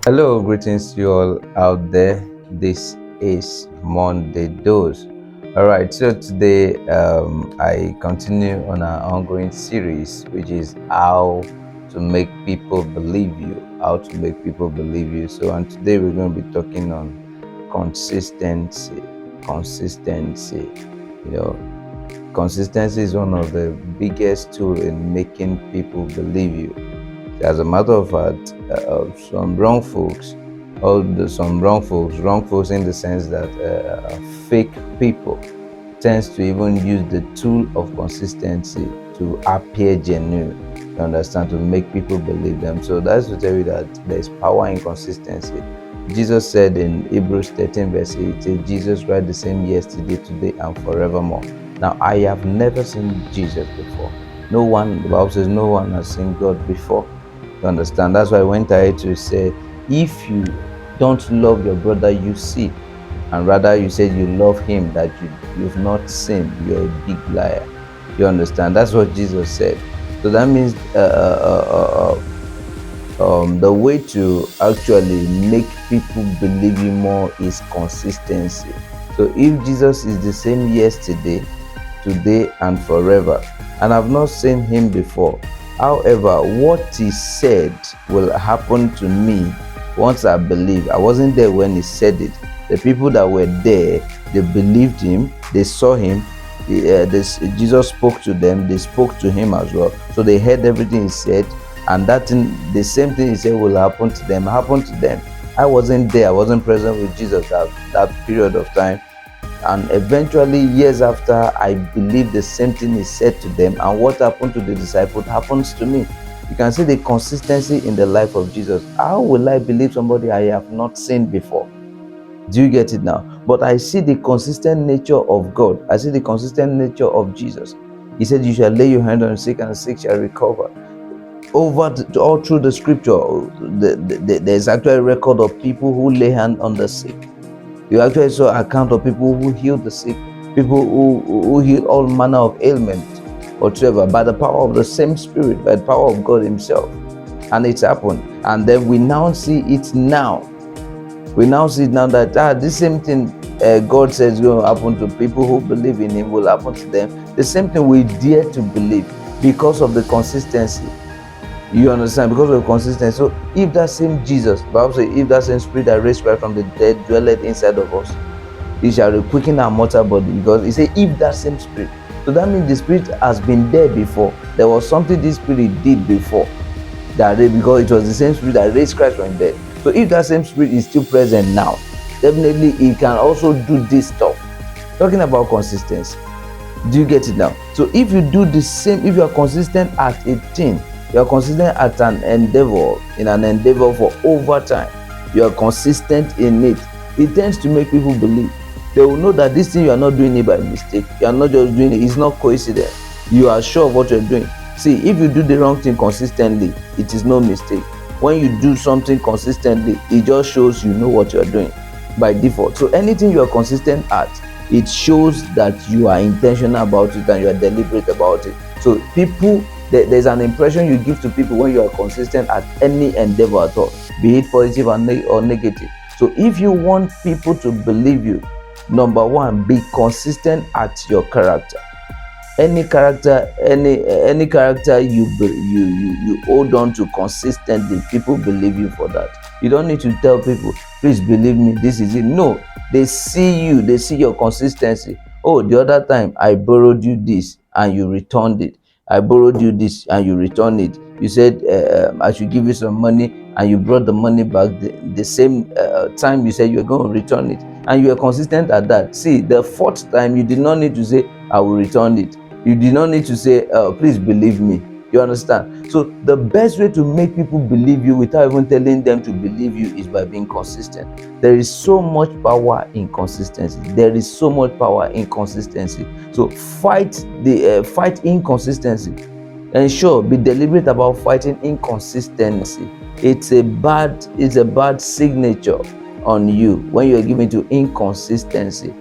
Hello, greetings to you all out there. This is Monday Dose. All right, so today I continue on our ongoing series, which is how to make people believe you. How to make people believe you. So, and today we're going to be talking on consistency. Consistency. You consistency is one of the biggest tools in making people believe you. As a matter of fact, some wrong folks in the sense that fake people tends to even use the tool of consistency to appear genuine. You understand, to make people believe them. So that's to tell you that there's power in consistency. Jesus said in Hebrews 13 verse 8, Jesus Christ the same yesterday, today, and forevermore. Now I have never seen Jesus before. No one, the Bible says, no one has seen God before. You understand? That's why I went ahead to say, if you don't love your brother you see, and rather you said you love him that you've not seen, you're a big liar. You understand? That's what Jesus said. So that means the way to actually make people believe you more is consistency. So if Jesus is the same yesterday, today, and forever, and I've not seen him before, however, what he said will happen to me once I believe. I wasn't there when he said it. The people that were there, they believed him, they saw him. Jesus spoke to them, they spoke to him as well. So they heard everything he said, and that thing, the same thing he said will happen to them, happened to them. I wasn't there, I wasn't present with Jesus that period of time. And eventually, years after, I believe the same thing he said to them, and what happened to the disciples happens to me. You can see the consistency in the life of Jesus. How will I believe somebody I have not seen before? Do you get it now? But I see the consistent nature of God. I see the consistent nature of Jesus. He said, "You shall lay your hand on the sick, and the sick shall recover." All through the scripture, there's actually a record of people who lay hand on the sick. You actually saw account of people who healed the sick, people who healed all manner of ailments whatsoever by the power of the same Spirit, by the power of God Himself. And it's happened. And then we now see it now. We now see now that this same thing God says is going to happen to people who believe in Him will happen to them. The same thing we dare to believe because of the consistency. You understand? Because of consistency. So if that same Jesus, the Bible says, if that same Spirit that raised Christ from the dead dwelleth inside of us, He shall quicken our mortal body. Because He said, if that same Spirit. So that means the Spirit has been there before. There was something this Spirit did before, because it was the same Spirit that raised Christ from the dead. So if that same Spirit is still present now, definitely He can also do this stuff. Talking about consistency. Do you get it now? So if you do the same, if you are consistent at a thing, you are consistent at an endeavor for over time, you are consistent in it, it tends to make people believe. They will know that this thing you are not doing it by mistake. You are not just doing it, it's not coincidence. You are sure of what you are doing. See, if you do the wrong thing consistently, it is no mistake. When you do something consistently, it just shows you know what you are doing by default. So anything you are consistent at, it shows that you are intentional about it and you are deliberate about it. So people, there's an impression you give to people when you are consistent at any endeavor at all, be it positive or negative. So if you want people to believe you, number one, be consistent at your character. Any character you hold on to consistently, people believe you for that. You don't need to tell people, please believe me, this is it. No, they see you, they see your consistency. Oh, the other time I borrowed you this and you returned it. I borrowed you this and you returned it. You said I should give you some money and you brought the money back the same time you said you were going to return it, and you were consistent at that. See, the fourth time you did not need to say I will return it. You did not need to say please believe me. You understand? So the best way to make people believe you without even telling them to believe you is by being consistent. There is so much power in consistency. There is so much power in consistency. So fight inconsistency. Ensure, be deliberate about fighting inconsistency. It's a bad signature on you when you're given to inconsistency.